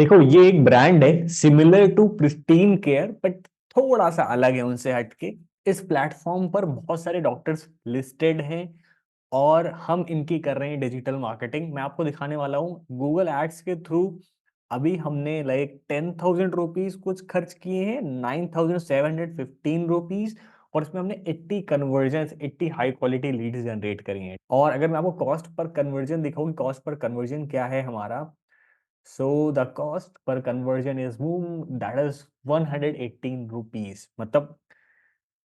देखो, ये एक ब्रांड है similar to Pristine Care, but थोड़ा सा अलग है उनसे हटके। इस प्लेटफॉर्म पर बहुत सारे डॉक्टर्स लिस्टेड हैं और हम इनकी कर रहे हैं डिजिटल मार्केटिंग। मैं आपको दिखाने वाला हूँ गूगल एड्स के थ्रू। अभी हमने लाइक 10,000 रुपीज कुछ खर्च किए हैं, 9,715 रुपीज, और इसमें हमने 80 conversion, 80 high quality leads generate करी हैं। और अगर मैं आपको कॉस्ट पर कन्वर्जन दिखाऊँ, कॉस्ट पर कन्वर्जन क्या है हमारा, so the cost per conversion is boom, that is 118 rupees। मतलब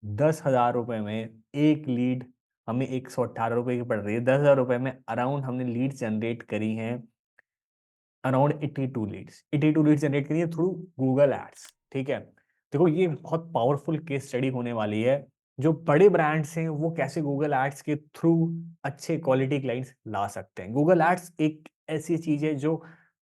10,000 रुपए में एक लीड हमें 118 रुपए की पड़ रही है। 10,000 रुपए में अराउंड हमने लीड जनरेट करी हैं, अराउंड 82 लीड्स जनरेट करी है थ्रू गूगल एड्स। ठीक है, देखो ये बहुत पावरफुल केस स्टडी होने वाली है। जो बड़े ब्रांड्स हैं वो कैसे गूगल एड्स के थ्रू अच्छे क्वालिटी क्लाइंट्स ला सकते हैं। गूगल एड्स एक ऐसी चीज है जो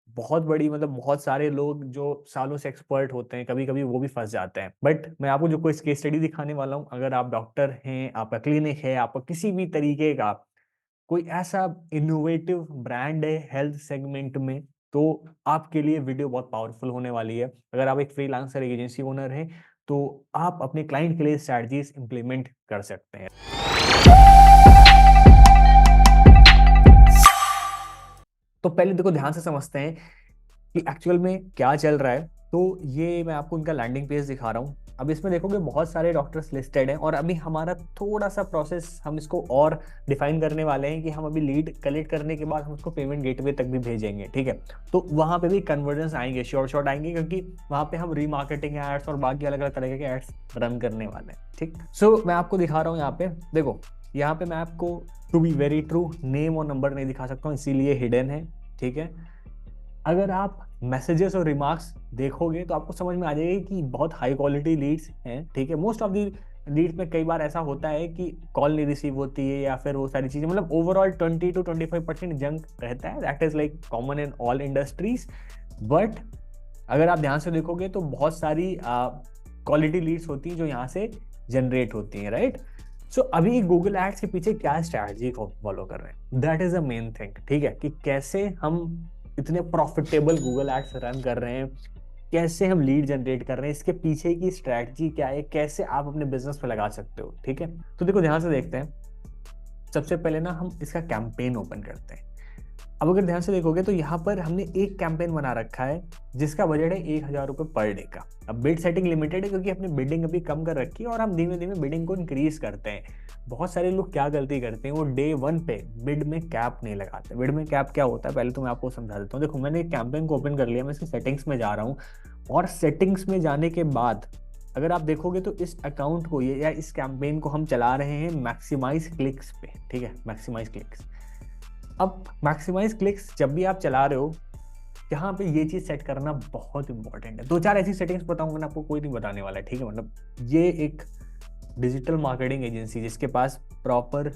बहुत बड़ी, मतलब बहुत सारे लोग जो सालों से एक्सपर्ट होते हैं, कभी कभी वो भी फंस जाते हैं। बट मैं आपको जो कोई केस स्टडी दिखाने वाला हूँ, अगर आप डॉक्टर हैं, आपका क्लिनिक है, आपका किसी भी तरीके का कोई ऐसा इनोवेटिव ब्रांड है हेल्थ सेगमेंट में, तो आपके लिए वीडियो बहुत पावरफुल होने वाली है। अगर आप एक फ्रीलांसर एजेंसी ओनर हैं तो आप अपने क्लाइंट के लिए स्ट्रैटेजीज इंप्लीमेंट कर सकते हैं। तो पहले देखो, ध्यान से समझते हैं कि एक्चुअल में क्या चल रहा है। तो ये मैं आपको इनका लैंडिंग पेज दिखा रहा हूँ। अब इसमें देखोगे बहुत सारे डॉक्टर्स लिस्टेड हैं, और अभी हमारा थोड़ा सा प्रोसेस हम इसको और डिफाइन करने वाले हैं कि हम अभी लीड कलेक्ट करने के बाद हम उसको पेमेंट गेटवे तक भी भेजेंगे। ठीक है, तो वहाँ पे भी कन्वर्जन आएंगे, शॉर्ट आएंगे, क्योंकि वहाँ पे हम रीमार्केटिंग एड्स और बाकी अलग अलग तरह के एड्स रन करने वाले हैं। ठीक, सो मैं आपको दिखा रहा हूँ यहाँ पे। देखो, यहाँ पे मैं आपको to be very true name और नंबर नहीं दिखा सकता हूँ, इसीलिए हिडन है। ठीक है, अगर आप मैसेजेस और रिमार्क्स देखोगे तो आपको समझ में आ जाएगा कि बहुत हाई क्वालिटी लीड्स हैं। ठीक है, मोस्ट ऑफ दी लीड्स में कई बार ऐसा होता है कि कॉल नहीं रिसीव होती है या फिर वो सारी चीजें, मतलब ओवरऑल 20 to 25% जंक रहता है। That is like common in all industries. But अगर आप ध्यान से देखोगे तो बहुत सारी क्वालिटी लीड्स होती हैं जो यहाँ से जनरेट होती हैं, राइट। सो अभी गूगल एड्स के पीछे क्या स्ट्रैटेजी फॉलो कर रहे हैं, that is the main thing. ठीक है, कि कैसे हम इतने प्रॉफिटेबल गूगल एड्स रन कर रहे हैं, कैसे हम लीड जनरेट कर रहे हैं, इसके पीछे की स्ट्रैटेजी क्या है, कैसे आप अपने बिजनेस पे लगा सकते हो। ठीक है, तो देखो ध्यान से देखते हैं। सबसे पहले ना हम इसका कैंपेन ओपन करते हैं। अब अगर ध्यान से देखोगे तो यहाँ पर हमने एक कैंपेन बना रखा है जिसका बजट है 1,000 रुपये पर डे का। अब बिड सेटिंग लिमिटेड है क्योंकि अपनी बिडिंग अभी कम कर रखी है और हम धीमे धीमे बिडिंग को इंक्रीज करते हैं। बहुत सारे लोग क्या गलती करते हैं, वो डे 1 पे बिड में कैप नहीं लगाते। बिड में कैप क्या होता है पहले तो मैं आपको समझा देता हूँ। देखो, मैंने एक कैंपेन को ओपन कर लिया, मैं इसकी सेटिंग्स में जा रहा हूँ, और सेटिंग्स में जाने के बाद अगर आप देखोगे तो इस अकाउंट को या इस कैंपेन को हम चला रहे हैं मैक्सिमाइज क्लिक्स पे। ठीक है, मैक्सिमाइज क्लिक्स। अब मैक्सिमाइज क्लिक्स जब भी आप चला रहे हो, यहाँ पे ये चीज सेट करना बहुत इंपॉर्टेंट है। दो चार ऐसी सेटिंग्स बताऊंगा ना, आपको कोई नहीं बताने वाला है। ठीक है, मतलब ये एक डिजिटल मार्केटिंग एजेंसी जिसके पास प्रॉपर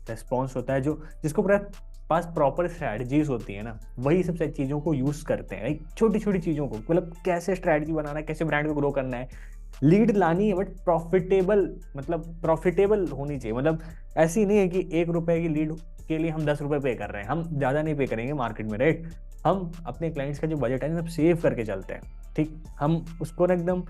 रिस्पॉन्स होता है, जो जिसको पास प्रॉपर स्ट्रैटेजीज होती है ना, वही सब चीज़ों को यूज करते हैं। छोटी छोटी चीज़ों को, मतलब कैसे स्ट्रैटेजी बनाना है, कैसे ब्रांड को ग्रो करना है, लीड लानी है, बट प्रॉफिटेबल, मतलब प्रॉफिटेबल होनी चाहिए। मतलब ऐसी नहीं है कि 1 रुपए की लीड के लिए हम 10 रुपए पे कर रहे हैं, हम ज़्यादा नहीं पे करेंगे मार्केट में, राइट। हम अपने क्लाइंट्स का जो बजट है सब सेव करके चलते हैं। ठीक, हम उसको ना एकदम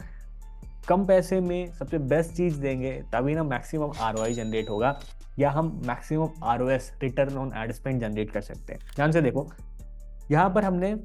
कम पैसे में सबसे बेस्ट चीज़ देंगे, तभी ना मैक्सिमम ROI जनरेट होगा, या हम maximum ROS, return on ad spend, generate कर सकते हैं। ध्यान से देखो, यहाँ पर हमने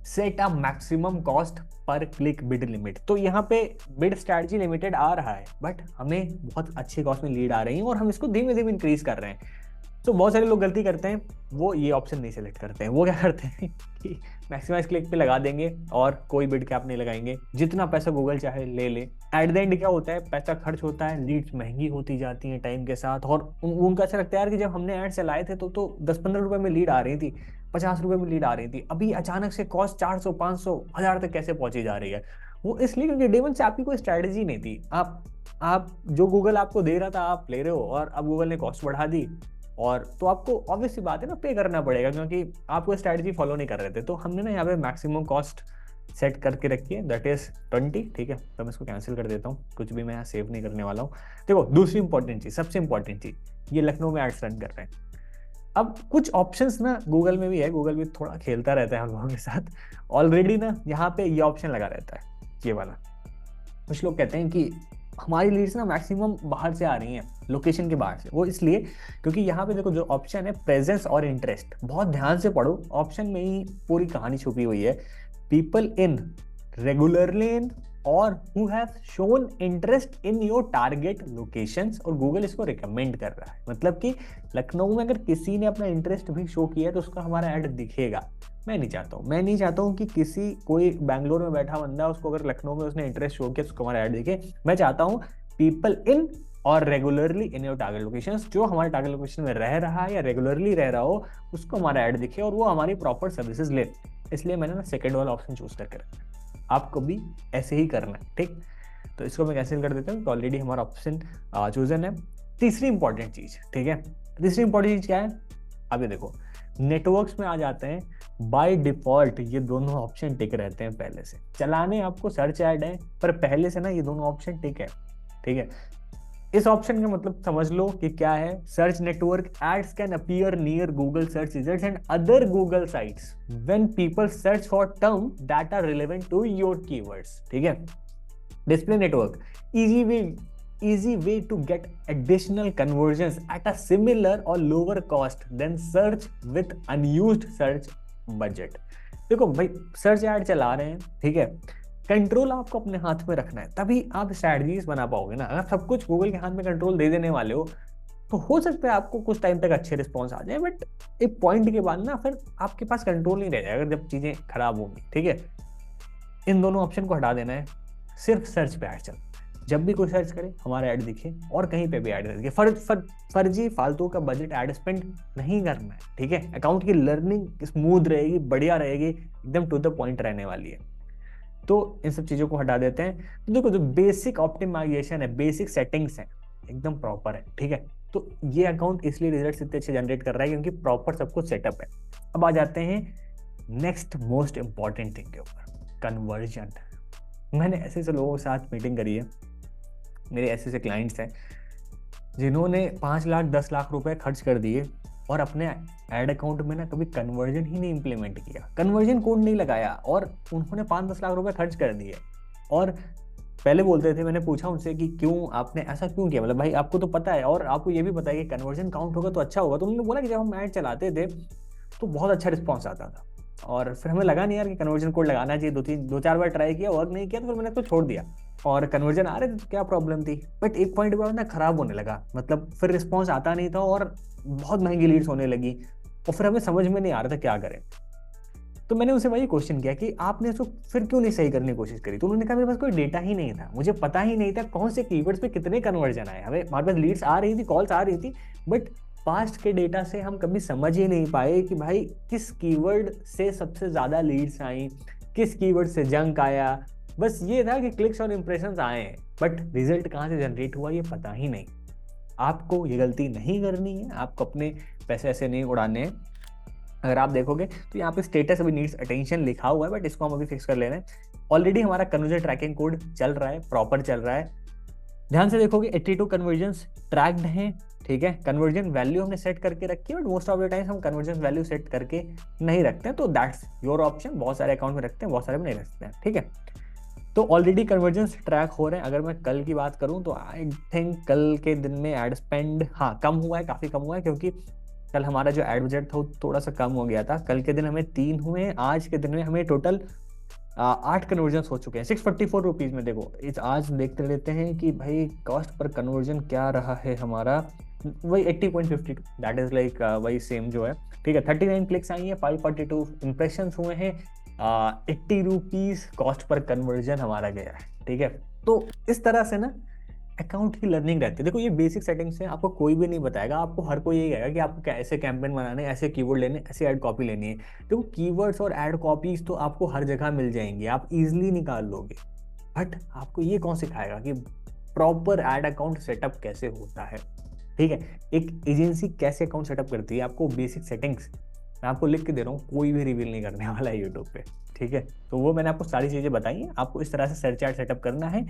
set a maximum cost per click bid limit. तो यहाँ पे बिड स्ट्रैटेजी लिमिटेड आ रहा है, बट हमें बहुत अच्छे कॉस्ट में लीड आ रही है और हम इसको धीमे धीमे इंक्रीज कर रहे हैं। तो बहुत सारे लोग गलती करते हैं, वो ये ऑप्शन नहीं सेलेक्ट करते हैं। वो क्या करते हैं कि मैक्सिमाइज क्लिक पे लगा देंगे और कोई बिड कैप नहीं लगाएंगे, जितना पैसा गूगल चाहे ले ले। एट द एंड क्या होता है, पैसा खर्च होता है, लीड्स महंगी होती जाती हैं टाइम के साथ, और उनका ऐसा लगता है यार कि जब हमने एड चलाए थे तो 10-15 रुपए में लीड आ रही थी, 50 रुपए में लीड आ रही थी, अभी अचानक से कॉस्ट 400, 500, 1000 तक कैसे पहुंची जा रही है। वो इसलिए क्योंकि डे वन से आपकी कोई स्ट्रैटेजी नहीं थी। आप जो गूगल आपको दे रहा था आप ले रहे हो, और अब गूगल ने कॉस्ट बढ़ा दी, और तो आपको ऑब्वियस सी बात है ना, पे करना पड़ेगा, क्योंकि आप कोई स्ट्रैटेजी फॉलो नहीं कर रहे थे। तो हमने ना यहाँ पे मैक्सिमम कॉस्ट सेट करके रखी है, दैट इज 20। ठीक है, तो मैं इसको कैंसिल कर देता हूँ, कुछ भी मैं यहाँ सेव नहीं करने वाला हूँ। देखो, दूसरी इंपॉर्टेंट चीज़, सबसे इंपॉर्टेंट चीज़, ये लखनऊ में एड्स रन कर रहे हैं। अब कुछ ऑप्शंस ना गूगल में भी है, गूगल भी थोड़ा खेलता रहता है हम लोगों के साथ। ऑलरेडी ना यहाँ पे ये ऑप्शन लगा रहता है, ये वाला। कुछ लोग कहते हैं कि हमारी लीड्स ना मैक्सिमम बाहर से आ रही हैं, लोकेशन के बाहर से। वो इसलिए क्योंकि यहाँ पे देखो जो ऑप्शन है प्रेजेंस और इंटरेस्ट, बहुत ध्यान से पढ़ो, ऑप्शन में ही पूरी कहानी छुपी हुई है। पीपल इन रेगुलरली इन और who have shown interest in your target locations, और गूगल इसको रिकमेंड कर रहा है। मतलब कि लखनऊ में अगर किसी ने अपना इंटरेस्ट भी शो किया है तो उसका हमारा ऐड दिखेगा। मैं नहीं चाहता हूँ कि किसी कोई बैंगलोर में बैठा बंदा, उसको अगर लखनऊ में उसने इंटरेस्ट शो किया तो उसको हमारा ऐड दिखे। मैं चाहता हूँ पीपल इन और regularly in your target locations, जो हमारे टारगेट लोकेशन में रह रहा है या रेगुलरली रह रहा हो उसको हमारा ऐड दिखे और वो हमारी प्रॉपर सर्विसेज ले। इसलिए मैंने ना सेकंड वाला ऑप्शन चूज करके रखा है। आपको भी ऐसे ही करना है, ठीक। तो इसको मैं कैंसिल कर देता हूँ, तो ऑलरेडी हमारा ऑप्शन चूजन है। तीसरी इंपॉर्टेंट चीज, ठीक है, तीसरी इंपॉर्टेंट चीज क्या है, अभी देखो नेटवर्क्स में आ जाते हैं। बाय डिफॉल्ट ये दोनों ऑप्शन टिक रहते हैं, पहले से चलाने आपको सर्च ऐड है पर पहले से ना ये दोनों ऑप्शन टिक है, ठीक है। इस ऑप्शन का मतलब समझ लो कि क्या है, search network ads can appear near Google search results and other Google sites when people search for term that are relevant to your keywords, ठीक है। Display network easy way to get additional conversions at a similar or lower cost than search with unused search budget। देखो भाई search add चला रहे हैं, ठीक है, control आपको अपने हाथ में रखना है, तभी आप स्ट्रैटेजीज बना पाओगे ना। अगर सब कुछ गूगल के हाथ में कंट्रोल दे देने वाले हो तो हो सकता है आपको कुछ टाइम तक अच्छे रिस्पॉन्स आ जाए, बट एक पॉइंट के बाद ना फिर आपके पास कंट्रोल नहीं रह जाएगा जब चीजें खराब होंगी, ठीक है। इन दोनों ऑप्शन को हटा देना है, सिर्फ सर्च पे ऐड चल, जब भी कोई सर्च करे हमारा ऐड दिखे और कहीं पे भी ऐड दिखे। फर्जी फालतू का बजट ऐड स्पेंड नहीं करना है, ठीक है। अकाउंट की लर्निंग स्मूथ रहेगी, बढ़िया रहेगी, एकदम टू द पॉइंट रहने वाली है। तो इन सब चीजों को हटा देते हैं। तो देखो जो बेसिक ऑप्टिमाइजेशन है, बेसिक सेटिंग्स है, एकदम प्रॉपर है, ठीक है। तो ये अकाउंट इसलिए रिजल्ट इतने अच्छे जनरेट कर रहा है क्योंकि प्रॉपर सब कुछ सेटअप है। अब आ जाते हैं नेक्स्ट मोस्ट इंपॉर्टेंट थिंग के ऊपर, कन्वर्जन। मैंने ऐसे ऐसे लोगों के साथ मीटिंग करी है, मेरे ऐसे ऐसे क्लाइंट्स हैं जिन्होंने 5 लाख 10 लाख रुपए खर्च कर दिए और अपने एड अकाउंट में ना कभी कन्वर्जन ही नहीं इंप्लीमेंट किया, कन्वर्जन कोड नहीं लगाया, और उन्होंने 5-10 लाख रुपए खर्च कर दिए। और पहले बोलते थे, मैंने पूछा उनसे कि क्यों आपने ऐसा क्यों किया, मतलब भाई आपको तो पता है और आपको ये भी पता है कि कन्वर्जन काउंट होगा तो अच्छा होगा। तो उन्होंने बोला कि जब हम ऐड चलाते थे तो बहुत अच्छा रिस्पॉन्स आता था, और फिर हमें लगा नहीं यार कि कन्वर्जन कोड लगाना चाहिए। 2-4 बार ट्राई किया, वर्क नहीं किया, तो फिर मैंने तो छोड़ दिया। और कन्वर्जन आ रहे थे तो क्या प्रॉब्लम थी, बट एक पॉइंट के बाद ना खराब होने लगा, मतलब फिर रिस्पॉन्स आता नहीं था और बहुत महंगी लीड्स होने लगी, और फिर हमें समझ में नहीं आ रहा था क्या करें। तो मैंने उसे वही क्वेश्चन किया कि आपने इसको फिर क्यों नहीं सही करने की कोशिश करी। तो उन्होंने कहा मेरे पास कोई डेटा ही नहीं था, मुझे पता ही नहीं था कौन से कीवर्ड्स पे कितने कन्वर्जन आए। हमें हमारे पास लीड्स आ रही थी, कॉल्स आ रही थी, बट पास्ट के डेटा से हम कभी समझ ही नहीं पाए कि भाई किस कीवर्ड से सबसे ज्यादा लीड्स आई, किस कीवर्ड से जंक आया। बस ये था कि क्लिक्स और इंप्रेशंस आए हैं, बट रिजल्ट कहाँ से जनरेट हुआ ये पता ही नहीं। आपको ये गलती नहीं करनी है, आपको अपने पैसे ऐसे नहीं उड़ाने हैं। अगर आप देखोगे तो यहाँ पे स्टेटस अभी नीड्स अटेंशन लिखा हुआ है, बट इसको हम अभी फिक्स कर ले रहे हैं। ऑलरेडी हमारा कन्वर्जन ट्रैकिंग कोड चल रहा है, प्रॉपर चल रहा है। ध्यान से देखोगे 82 कन्वर्जन्स ट्रैक्ड हैं, ठीक है। कन्वर्जन वैल्यू हमने सेट करके रखी है, but most of the times हम कन्वर्जन वैल्यू सेट करके नहीं रखते हैं, तो दैट्स योर ऑप्शन। बहुत सारे अकाउंट में रखते हैं, बहुत सारे में नहीं रखते हैं, ठीक है। तो ऑलरेडी कन्वर्जन्स ट्रैक हो रहे हैं। अगर मैं कल की बात करूं तो आई थिंक कल के दिन में एड स्पेंड कम हुआ है, काफ़ी कम हुआ है, क्योंकि कल हमारा जो एड बजट था थोड़ा सा कम हो गया था। कल के दिन हमें 3 हुए हैं, आज के दिन में हमें टोटल 8 कन्वर्जन हो चुके हैं 644 रुपीज़ में। देखो इस आज देखते रहते हैं कि भाई कॉस्ट पर कन्वर्जन क्या रहा है हमारा, वही 80.52, दैट इज लाइक वही सेम जो है, ठीक है। 39 क्लिक्स आई हैं, 542 इंप्रेशन हुए हैं, 80 रुपीज़ कॉस्ट पर कन्वर्जन हमारा गया है, ठीक है। तो इस तरह से ना अकाउंट की लर्निंग रहती है। देखो ये बेसिक सेटिंग्स हैं, आपको कोई भी नहीं बताएगा, आपको हर कोई यही कहेगा कि आपको कैसे कैंपेन बनाने, ऐसे कीवर्ड लेने, ऐसे ऐड कॉपी लेनी है। देखो कीवर्ड्स और ऐड कॉपीज तो आपको हर जगह मिल जाएंगी, आप इजीली निकाल लोगे, बट आपको ये कौन सिखाएगा कि प्रॉपर ऐड अकाउंट सेटअप कैसे होता है, ठीक है। एक एजेंसी कैसे अकाउंट सेटअप करती है, आपको बेसिक सेटिंग्स मैं आपको लिख के दे रहा हूँ, कोई भी रिवील नहीं करने वाला है यूट्यूब पे, ठीक है। तो वो मैंने आपको सारी चीज़ें बताई हैं, आपको इस तरह से सर्च ऐड सेटअप करना है।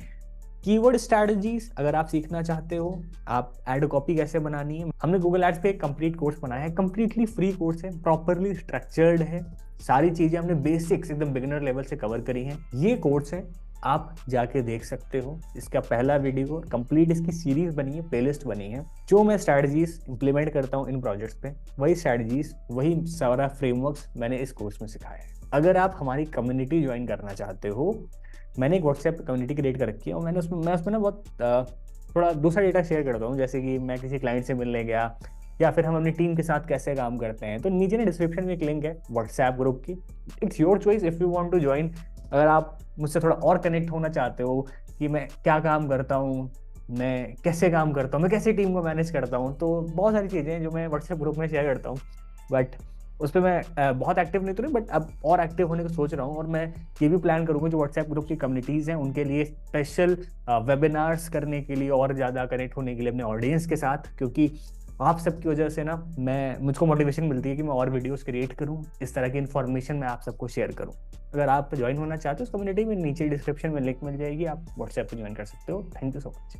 कीवर्ड स्ट्रैटेजीज अगर आप सीखना चाहते हो, आप एड कॉपी कैसे बनानी है, हमने गूगल एड्स पे एक कंप्लीट कोर्स बनाया है, कंप्लीटली फ्री कोर्स है, प्रॉपरली स्ट्रक्चर्ड है, सारी चीजें हमने बेसिक्स एकदम बिगिनर लेवल से कवर करी हैं। ये कोर्स है, आप जाके देख सकते हो। इसका पहला वीडियो कंप्लीट इसकी सीरीज बनी है, प्लेलिस्ट बनी है। जो मैं स्ट्रैटेजीज इंप्लीमेंट करता हूँ इन प्रोजेक्ट्स पे, वही स्ट्रैटेजीज, वही सारा फ्रेमवर्क्स मैंने इस कोर्स में सिखाया है। अगर आप हमारी कम्युनिटी ज्वाइन करना चाहते हो, मैंने एक व्हाट्सएप कम्युनिटी क्रिएट कर रखी है और मैं उसमें ना बहुत थोड़ा दूसरा डेटा शेयर करता हूँ, जैसे कि मैं किसी क्लाइंट से मिलने गया या फिर हम अपनी टीम के साथ कैसे काम करते हैं। तो नीचे ना डिस्क्रिप्शन में एक लिंक है व्हाट्सएप ग्रुप की। It's your choice if you want to join. अगर आप मुझसे थोड़ा और कनेक्ट होना चाहते हो कि मैं क्या काम करता हूँ, मैं कैसे काम करता हूँ, मैं कैसे टीम को मैनेज करता हूँ, तो बहुत सारी चीज़ें हैं जो मैं व्हाट्सएप ग्रुप में शेयर करता हूँ। बट उस पर मैं बहुत एक्टिव नहीं तो नहीं, बट अब और एक्टिव होने को सोच रहा हूँ। और मैं ये भी प्लान करूँगा जो व्हाट्सएप ग्रुप की कम्युनिटीज़ हैं उनके लिए स्पेशल वेबिनार्स करने के लिए और ज़्यादा कनेक्ट होने के लिए अपने ऑडियंस के साथ, क्योंकि आप सबकी वजह से ना मुझको मोटिवेशन मिलती है कि मैं और वीडियोस क्रिएट करूं, इस तरह की इन्फॉर्मेशन मैं आप सबको शेयर करूं। अगर आप ज्वाइन होना चाहते हो उस कम्युनिटी में, नीचे डिस्क्रिप्शन में लिंक मिल जाएगी, आप व्हाट्सएप पे ज्वाइन कर सकते हो। Thank you so much.